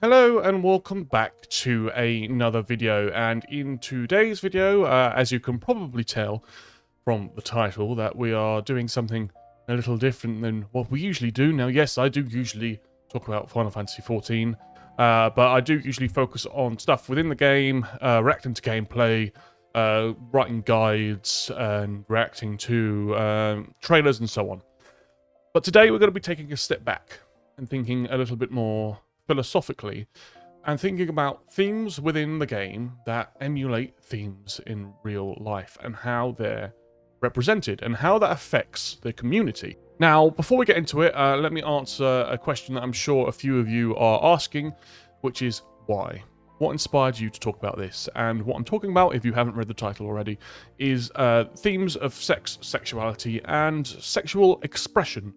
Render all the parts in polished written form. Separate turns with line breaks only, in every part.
Hello and welcome back to another video, and in today's video, as you can probably tell from the title, that we are doing something a little different than what we usually do. Now yes, I do usually talk about Final Fantasy XIV, but I do usually focus on stuff within the game, reacting to gameplay, writing guides, and reacting to trailers and so on. But today we're going to be taking a step back and thinking a little bit more philosophically, and thinking about themes within the game that emulate themes in real life and how they're represented and how that affects the community. Now, before we get into it, let me answer a question that I'm sure a few of you are asking, which is why? What inspired you to talk about this? And what I'm talking about, if you haven't read the title already, is themes of sex, sexuality, and sexual expression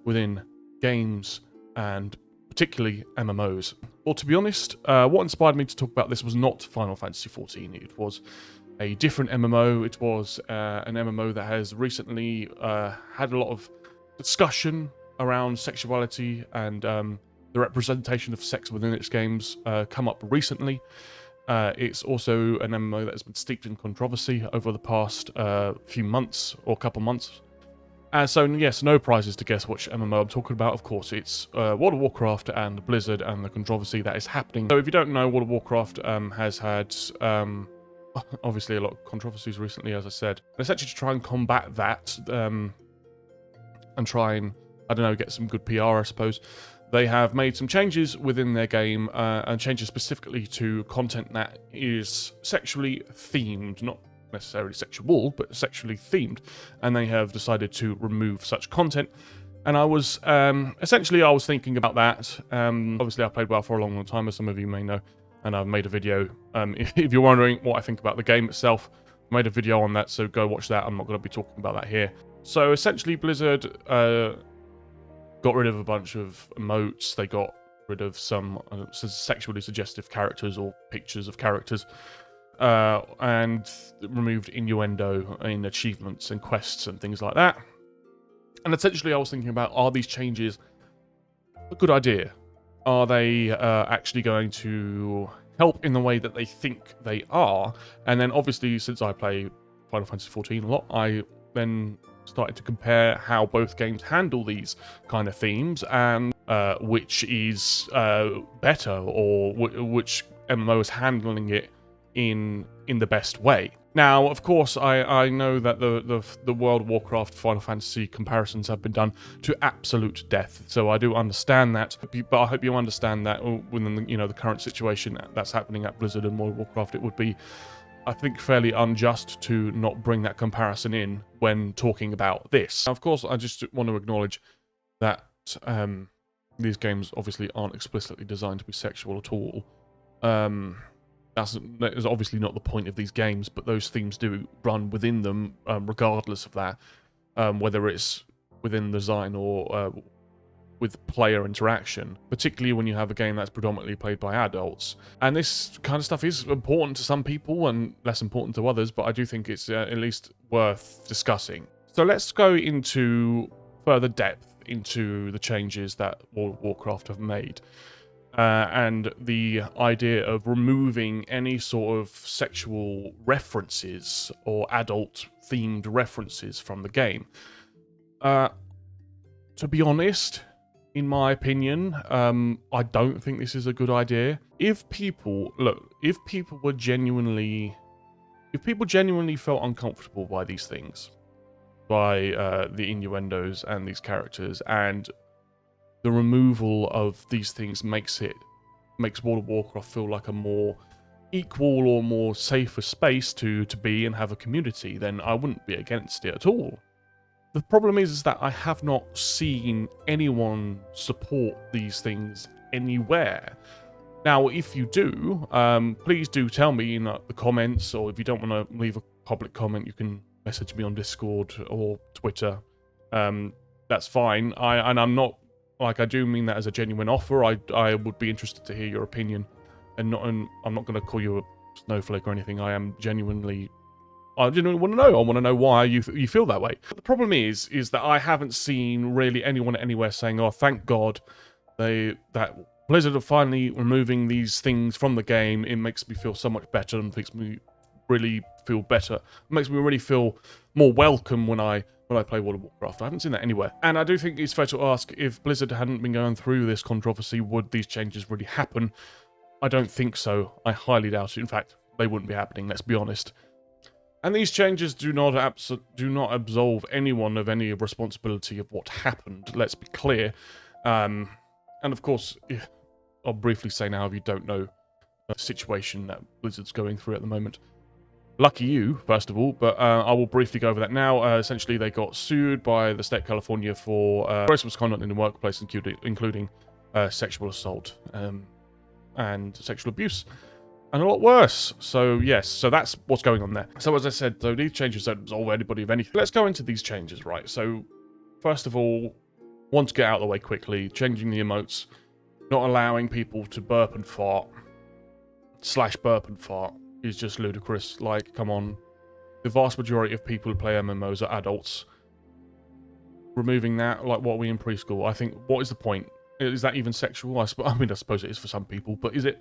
within games and particularly MMOs. Well, to be honest, what inspired me to talk about this was not Final Fantasy XIV. It was a different MMO. It was an MMO that has recently had a lot of discussion around sexuality and the representation of sex within its games come up recently. It's also an MMO that has been steeped in controversy over the past few months or couple months. So yes, no prizes to guess which MMO I'm talking about. Of course, it's World of Warcraft and Blizzard and the controversy that is happening. So if you don't know, World of Warcraft has had obviously a lot of controversies recently, as I said. And essentially to try and combat that and try and, I don't know, get some good PR, I suppose, they have made some changes within their game and changes specifically to content that is sexually themed, not necessarily sexual, but sexually themed, and they have decided to remove such content. And I was essentially I was thinking about that. Obviously I played WoW for a long time, as some of you may know, and I've made a video. If you're wondering what I think about the game itself, I made a video on that, so go watch that. I'm not going to be talking about that here. So essentially Blizzard got rid of a bunch of emotes. They got rid of some sexually suggestive characters or pictures of characters, and removed innuendo in achievements and quests and things like that. And essentially I was thinking about, are these changes a good idea? Are they actually going to help in the way that they think they are? And then obviously, since I play Final Fantasy XIV a lot, I then started to compare how both games handle these kind of themes and which is better, or which MMO is handling it in the best way. Now, of course, I know that the World of Warcraft Final Fantasy comparisons have been done to absolute death, so I do understand that. But I hope you understand that within the current situation that's happening at Blizzard and World of Warcraft, it would be, I think, fairly unjust to not bring that comparison in when talking about this. Now, of course, I just want to acknowledge that these games obviously aren't explicitly designed to be sexual at all. That is obviously not the point of these games, but those themes do run within them, regardless of that, whether it's within the design or with player interaction, particularly when you have a game that's predominantly played by adults. And this kind of stuff is important to some people and less important to others, but I do think it's at least worth discussing. So let's go into further depth into the changes that World of Warcraft have made. And the idea of removing any sort of sexual references or adult-themed references from the game. To be honest, in my opinion, I don't think this is a good idea. If people genuinely felt uncomfortable by these things, by the innuendos and these characters, and the removal of these things makes World of Warcraft feel like a more equal or more safer space to be and have a community, then I wouldn't be against it at all. The problem is that I have not seen anyone support these things anywhere. Now, if you do, please do tell me in the comments, or if you don't want to leave a public comment, you can message me on Discord or Twitter. That's fine. I'm not, like, I do mean that as a genuine offer. I would be interested to hear your opinion, and I'm not going to call you a snowflake or anything. I genuinely want to know. I want to know why you feel that way. But the problem is that I haven't seen really anyone anywhere saying, "Oh, thank God that Blizzard are finally removing these things from the game. It makes me feel so much better and makes me really feel better. It makes me really feel more welcome when I play World of Warcraft. I haven't seen that anywhere. And I do think it's fair to ask, if Blizzard hadn't been going through this controversy, would these changes really happen? I don't think so. I highly doubt it. In fact, they wouldn't be happening, let's be honest. And these changes do not absolve anyone of any responsibility of what happened, let's be clear. And of course, I'll briefly say now, if you don't know the situation that Blizzard's going through at the moment. Lucky you, first of all, but I will briefly go over that now. Essentially, they got sued by the state of California for gross misconduct in the workplace, including sexual assault and sexual abuse, and a lot worse. So, yes, so that's what's going on there. So, as I said, though, these changes don't absolve anybody of anything. Let's go into these changes, right? So, first of all, want to get out of the way quickly, changing the emotes, not allowing people to burp and fart, /burp and fart, is just ludicrous. Like, come on. The vast majority of people who play MMOs are adults. Removing that, like, what are we in preschool? I think, what is the point? Is that even sexual? I mean, I suppose it is for some people, but is it?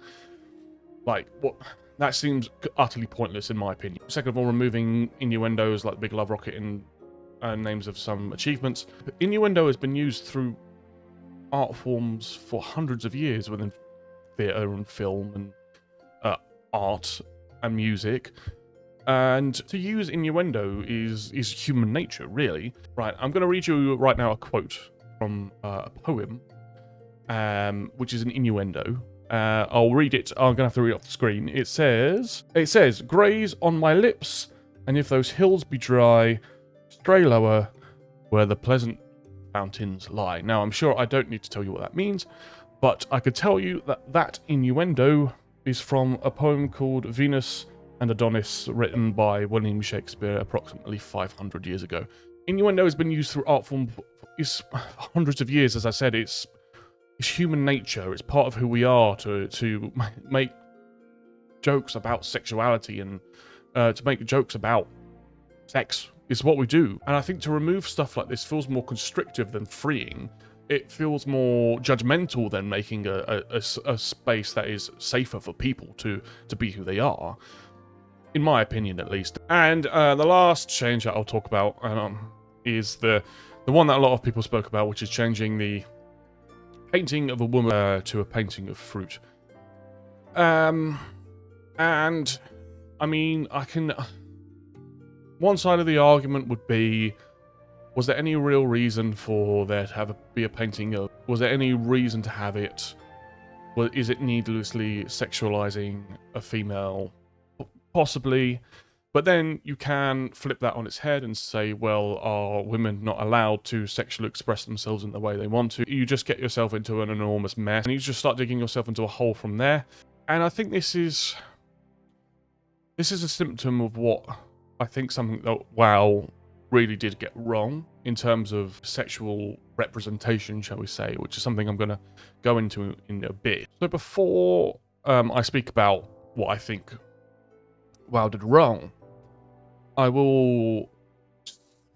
Like, what? That seems utterly pointless, in my opinion. Second of all, removing innuendos like the Big Love Rocket and names of some achievements. Innuendo has been used through art forms for hundreds of years within theatre and film and art and music, and to use innuendo is human nature, really. Right, I'm going to read you right now a quote from a poem, which is an innuendo. I'll read it. I'm going to have to read it off the screen. It says, "Graze on my lips, and if those hills be dry, stray lower where the pleasant fountains lie." Now, I'm sure I don't need to tell you what that means, but I could tell you that that innuendo is from a poem called Venus and Adonis, written by William Shakespeare approximately 500 years ago. Innuendo has been used through art form for hundreds of years. As I said, it's human nature. It's part of who we are to make jokes about sexuality and to make jokes about sex. It's what we do. And I think to remove stuff like this feels more constrictive than freeing. It feels more judgmental than making a space that is safer for people to be who they are, in my opinion at least. And the last change that I'll talk about is the one that a lot of people spoke about, which is changing the painting of a woman to a painting of fruit. And I mean, one side of the argument would be, was there any real reason for there to be a painting of? Was there any reason to have it? Well, is it needlessly sexualizing a female? Possibly. But then you can flip that on its head and say, well, are women not allowed to sexually express themselves in the way they want to? You just get yourself into an enormous mess, and you just start digging yourself into a hole from there. And I think this is a symptom of what I think something that WoW really did get wrong in terms of sexual representation, shall we say, which is something I'm going to go into in a bit. So before I speak about what I think WoW did wrong, I will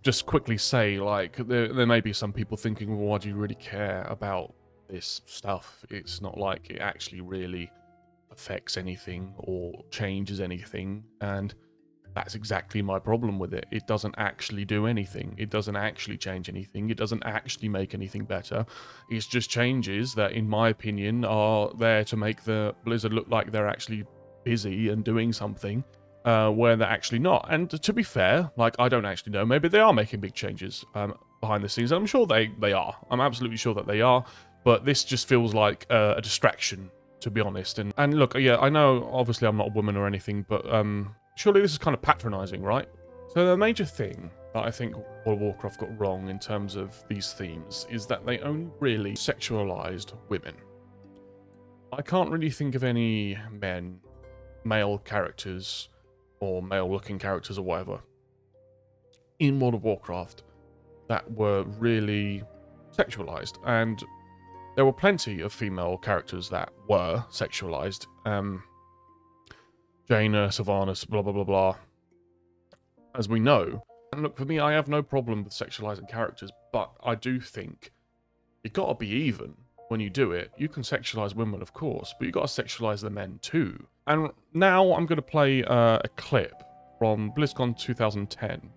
just quickly say, like, there may be some people thinking, well, why do you really care about this stuff? It's not like it actually really affects anything or changes anything, and that's exactly my problem with it. It doesn't actually do anything. It doesn't actually change anything. It doesn't actually make anything better. It's just changes that, in my opinion, are there to make the Blizzard look like they're actually busy and doing something, where they're actually not. And to be fair, like, I don't actually know. Maybe they are making big changes behind the scenes. And I'm sure they are. I'm absolutely sure that they are. But this just feels like a distraction, to be honest. And look, yeah, I know, obviously, I'm not a woman or anything, but surely this is kind of patronizing, right? So the major thing that I think World of Warcraft got wrong in terms of these themes is that they only really sexualized women. I can't really think of any male characters, or male-looking characters or whatever, in World of Warcraft that were really sexualized. And there were plenty of female characters that were sexualized. Jaina, Sylvanas, blah, blah, blah, blah, as we know. And look, for me, I have no problem with sexualizing characters, but I do think you gotta be even. when you do it. You can sexualize women, of course, but you got to sexualize the men too. And now I'm going to play a clip from BlizzCon 2010,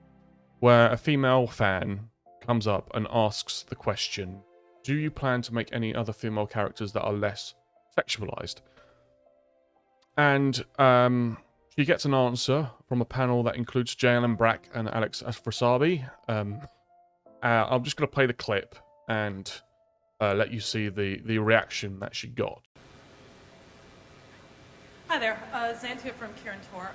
where a female fan comes up and asks the question, do you plan to make any other female characters that are less sexualized? And she gets an answer from a panel that includes JLM Brack and Alex FFXIV. I'm just going to play the clip and let you see the reaction that she got.
Hi there, Xantia from Kieran Tor.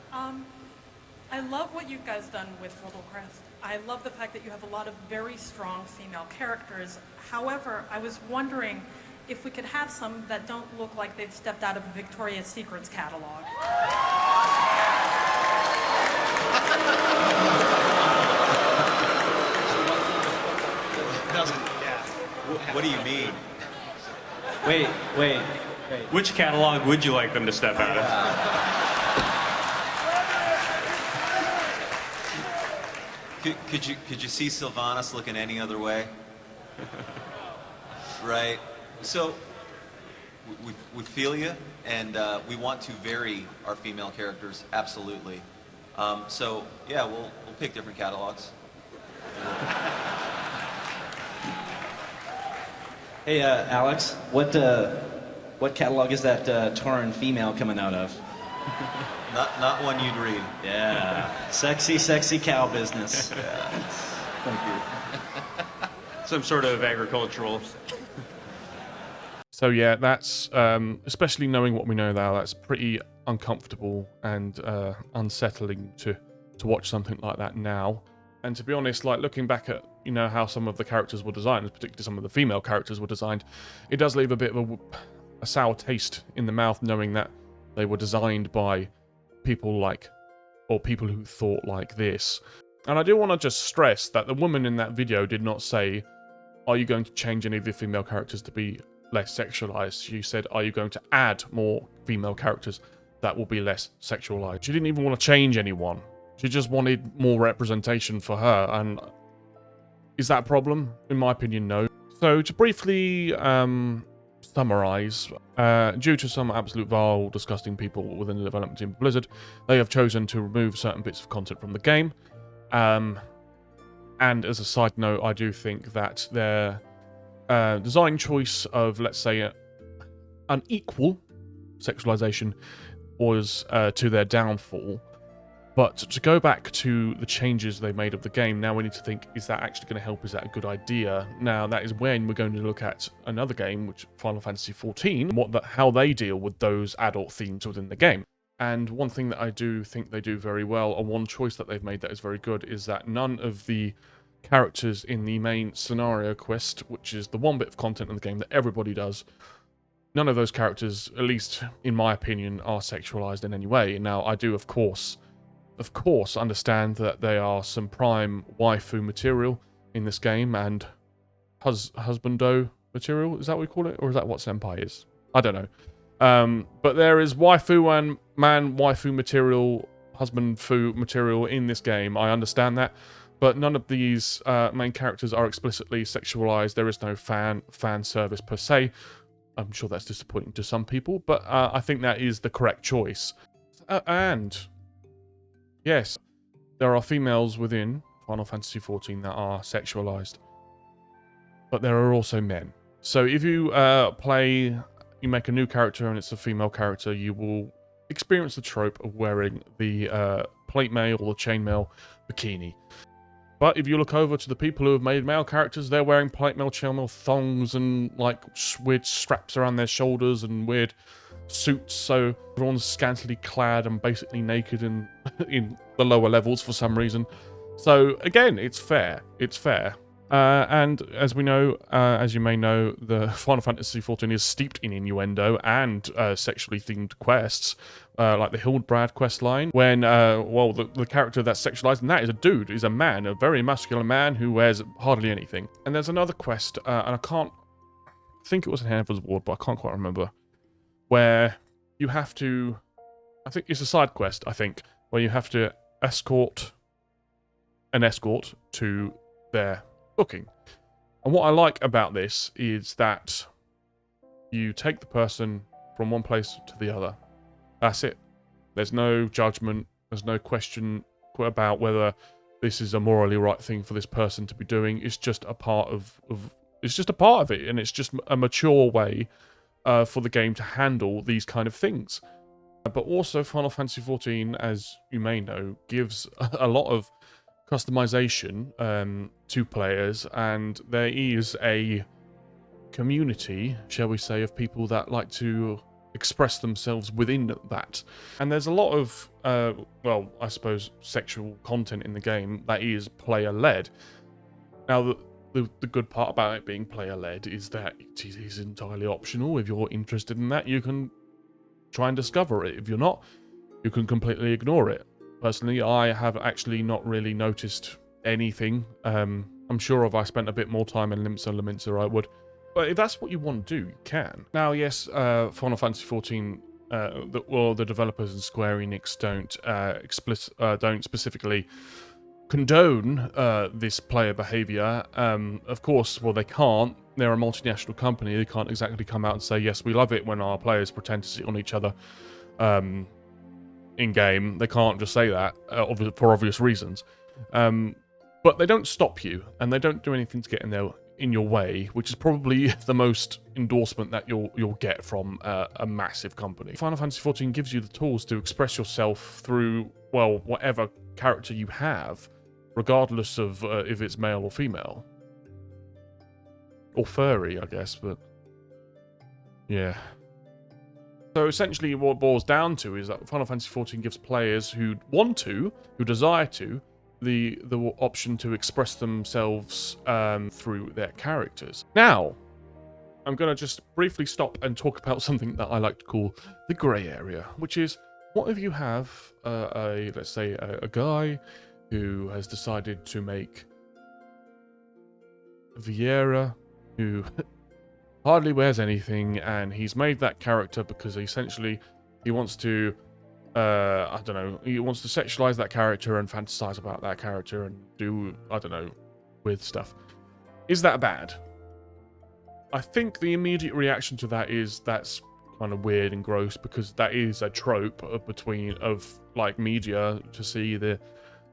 I love what you guys done with World of Warcraft. I love the fact that you have a lot of very strong female characters. However, I was wondering if we could have some that don't look like they've stepped out of a Victoria's Secrets catalog.
What do you mean?
Wait.
Which catalog would you like them to step out of?
Could you see Sylvanas looking any other way? Right. So we feel you, and we want to vary our female characters, absolutely. So yeah, we'll pick different catalogs.
Hey, Alex, what catalog is that Tauran female coming out of?
Not one you'd read.
Yeah, sexy cow business.
Yeah.
Thank you.
Some sort of agricultural.
So yeah, that's, especially knowing what we know now, that's pretty uncomfortable and unsettling to watch something like that now. And to be honest, like looking back at, you know, how some of the characters were designed, particularly some of the female characters were designed, it does leave a bit of a sour taste in the mouth knowing that they were designed by people like, or people who thought like this. And I do want to just stress that the woman in that video did not say, are you going to change any of the female characters to be less sexualized? She said, are you going to add more female characters that will be less sexualized? She didn't even want to change anyone. She just wanted more representation for her, and is that a problem? In my opinion, no. So to briefly summarize, due to some absolute vile, disgusting people within the development team of Blizzard, they have chosen to remove certain bits of content from the game. And as a side note, I do think that their design choice of, let's say, unequal sexualization was to their downfall. But to go back to the changes they made of the game, now we need to think, is that actually going to help? Is that a good idea? Now, that is when we're going to look at another game, which Final Fantasy XIV, how they deal with those adult themes within the game. And one thing that I do think they do very well, or one choice that they've made that is very good, is that none of the characters in the main scenario quest, which is the one bit of content in the game that everybody does, none of those characters, at least in my opinion, are sexualized in any way. Now, I do, of course, understand that they are some prime waifu material in this game, and husbando material, is that what we call it? Or is that what senpai is? I don't know. But there is waifu and man waifu material, husband fu material in this game. I understand that. But none of these main characters are explicitly sexualized. There is no fan service per se. I'm sure that's disappointing to some people, but I think that is the correct choice. And yes, there are females within Final Fantasy XIV that are sexualized, but there are also men. So if you you make a new character and it's a female character, you will experience the trope of wearing the plate mail or the chainmail bikini. But if you look over to the people who have made male characters, they're wearing plate mail, chainmail thongs and like weird straps around their shoulders and weird suits, so everyone's scantily clad and basically naked in the lower levels for some reason. So again, it's fair. It's fair. And as we know, as you may know, the Final Fantasy XIV is steeped in innuendo and sexually themed quests, like the Hildbrad quest line, when, well, the character that's sexualized, and that is a dude, is a man, a very muscular man who wears hardly anything. And there's another quest, and I think it was in Hannibal's Ward, but I can't quite remember, where you have to, I think it's a side quest, where you have to escort an escort to their booking. And what I like about this is that You take the person from one place to the other. That's it. There's no judgment. There's no question about whether this is a morally right thing for this person to be doing. It's just a part of it's just a part of it, and it's just a mature way for the game to handle these kind of things. But also, Final Fantasy XIV, as you may know, gives a lot of customization to players, and there is a community, shall we say, of people that like to express themselves within that. And there's a lot of, well, I suppose, sexual content in the game that is player-led. Now, the good part about it being player-led is that it is entirely optional. If you're interested in that, you can try and discover it. If you're not, you can completely ignore it. Personally, I have actually not really noticed anything. I'm sure if I spent a bit more time in Limsa, I would. But if that's what you want to do, you can. Now, yes, Final Fantasy XIV, the developers and Square Enix don't specifically condone this player behavior. Of course, well, they can't. They're a multinational company. They can't exactly come out and say, yes, we love it when our players pretend to sit on each other in-game. They can't just say that for obvious reasons. But they don't stop you, and they don't do anything to get in your way, which is probably the most endorsement that you'll get from a massive company. Final Fantasy XIV gives you the tools to express yourself through, well, whatever character you have, regardless of if it's male or female. Or furry, I guess, but yeah. So essentially what it boils down to is that Final Fantasy XIV gives players who want to, who desire to, the option to express themselves through their characters. Now, I'm going to just briefly stop and talk about something that I like to call the grey area, which is, what if you have let's say a guy who has decided to make Vieira, who hardly wears anything, and he's made that character because essentially he wants to I don't know, he wants to sexualize that character and fantasize about that character and do, I don't know, weird stuff. Is that bad? I think the immediate reaction to that is that's kind of weird and gross, because that is a trope of like media, to see the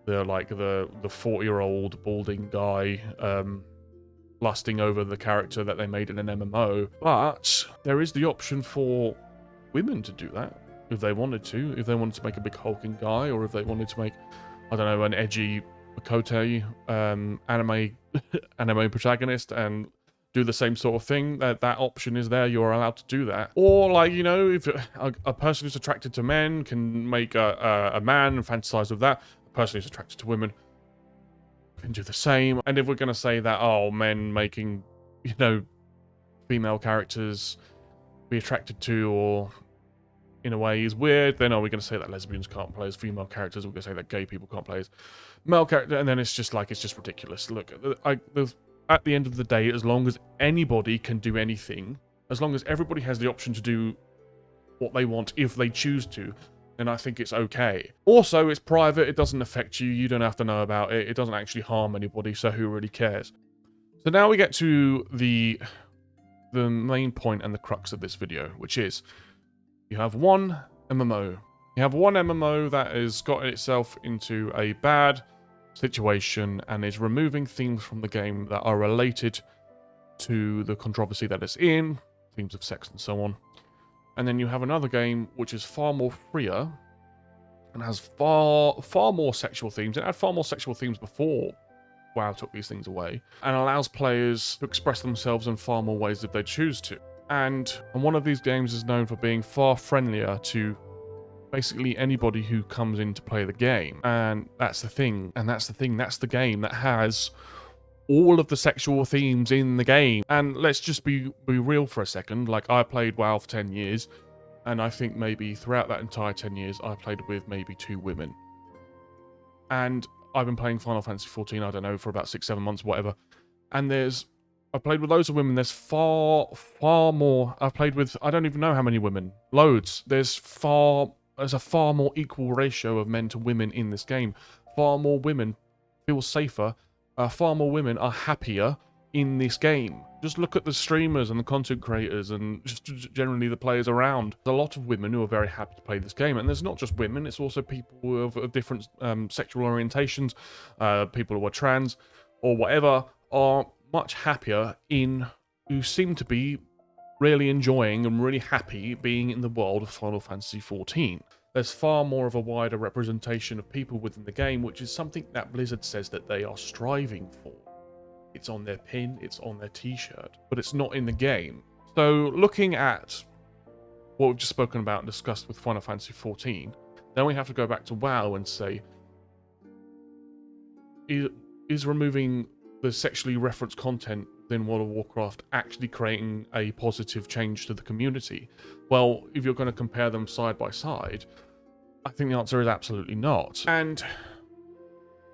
40-year-old balding guy lusting over the character that they made in an MMO. But there is the option for women to do that. If they wanted to make a big hulking guy, or if they wanted to make, I don't know, an edgy Makote anime protagonist and do the same sort of thing, that option is there. You're allowed to do that. Or, like, you know, if a person who's attracted to men can make a man and fantasize with that, a person who's attracted to women can do the same. And if we're going to say that, oh, men making, you know, female characters be attracted to, or in a way is weird, then are we going to say that lesbians can't play as female characters? We're going to say that gay people can't play as male characters, and then it's just ridiculous. Look, at the end of the day, as long as anybody can do anything, as long as everybody has the option to do what they want if they choose to, then I think it's okay. Also, it's private, it doesn't affect you, you don't have to know about it, it doesn't actually harm anybody, so who really cares? So now we get to the main point and the crux of this video, which is, you have one MMO. You have one MMO that has gotten itself into a bad situation and is removing themes from the game that are related to the controversy that it's in, themes of sex and so on. And then you have another game which is far more freer and has far more sexual themes. It had far more sexual themes before WoW took these things away, and allows players to express themselves in far more ways if they choose to. And one of these games is known for being far friendlier to basically anybody who comes in to play the game. And that's the thing. That's the game that has all of the sexual themes in the game. And let's just be real for a second. Like, I played WoW for 10 years, and I think maybe throughout that entire 10 years, I played with maybe 2 women. And I've been playing Final Fantasy XIV, I don't know, for about 6-7 months, whatever. And I've played with loads of women. There's far more. I've played with, I don't even know how many women. Loads. There's a far more equal ratio of men to women in this game. Far more women feel safer. Far more women are happier in this game. Just look at the streamers and the content creators and just generally the players around. There's a lot of women who are very happy to play this game, and there's not just women, it's also people of different sexual orientations, people who are trans or whatever, are much happier who seem to be really enjoying and really happy being in the world of Final Fantasy XIV. There's far more of a wider representation of people within the game, which is something that Blizzard says that they are striving for. It's on their pin, it's on their t-shirt, but it's not in the game. So looking at what we've just spoken about and discussed with Final Fantasy XIV, then we have to go back to WoW and say, is removing the sexually referenced content within World of Warcraft actually creating a positive change to the community? Well, if you're going to compare them side by side, I think the answer is absolutely not. And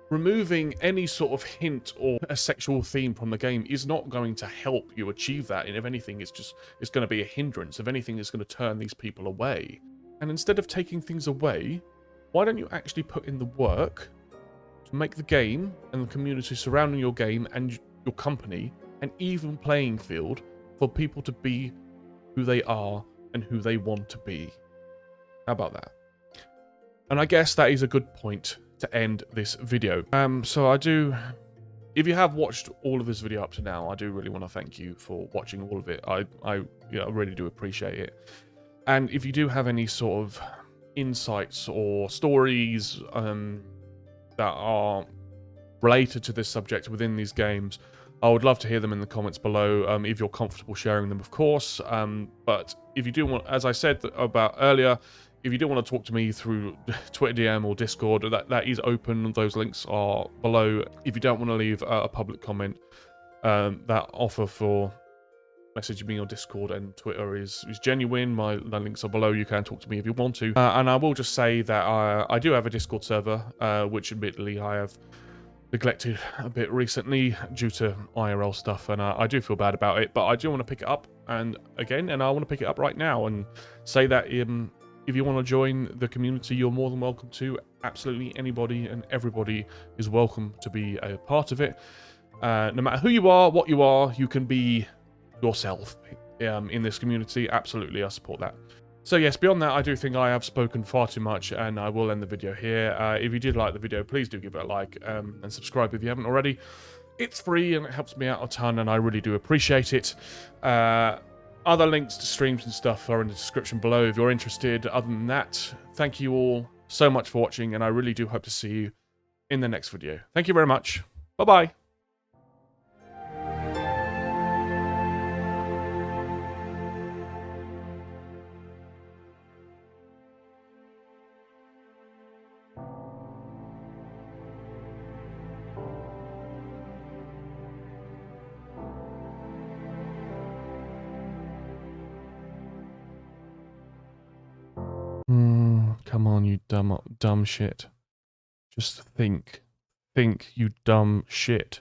removing any sort of hint or a sexual theme from the game is not going to help you achieve that. And if anything, it's going to be a hindrance. If anything, it's going to turn these people away. And instead of taking things away, why don't you actually put in the work to make the game and the community surrounding your game and your company an even playing field for people to be who they are and who they want to be? How about that? And I guess that is a good point to end this video. So if you have watched all of this video up to now, I do really want to thank you for watching all of it. I really do appreciate it. And if you do have any sort of insights or stories that are related to this subject within these games, I would love to hear them in the comments below, if you're comfortable sharing them, of course. But if you do want, as I said about earlier, if you do want to talk to me through Twitter DM or Discord, that is open. Those links are below. If you don't want to leave a public comment, that offer for messaging me on Discord and Twitter is genuine. My links are below. You can talk to me if you want to. And I will just say that I do have a Discord server, which admittedly I have neglected a bit recently due to IRL stuff, and I do feel bad about it, but I do want to pick it up and I want to pick it up right now and say that if you want to join the community, you're more than welcome to. Absolutely anybody and everybody is welcome to be a part of it. No matter who you are, what you can be yourself in this community. Absolutely, I support that. So yes, beyond that, I do think I have spoken far too much, and I will end the video here. If you did like the video, please do give it a like and subscribe if you haven't already. It's free and it helps me out a ton, and I really do appreciate it. Other links to streams and stuff are in the description below if you're interested. Other than that, thank you all so much for watching, and I really do hope to see you in the next video. Thank you very much. Bye-bye. Come on, you dumb shit. Just think. Think, you dumb shit.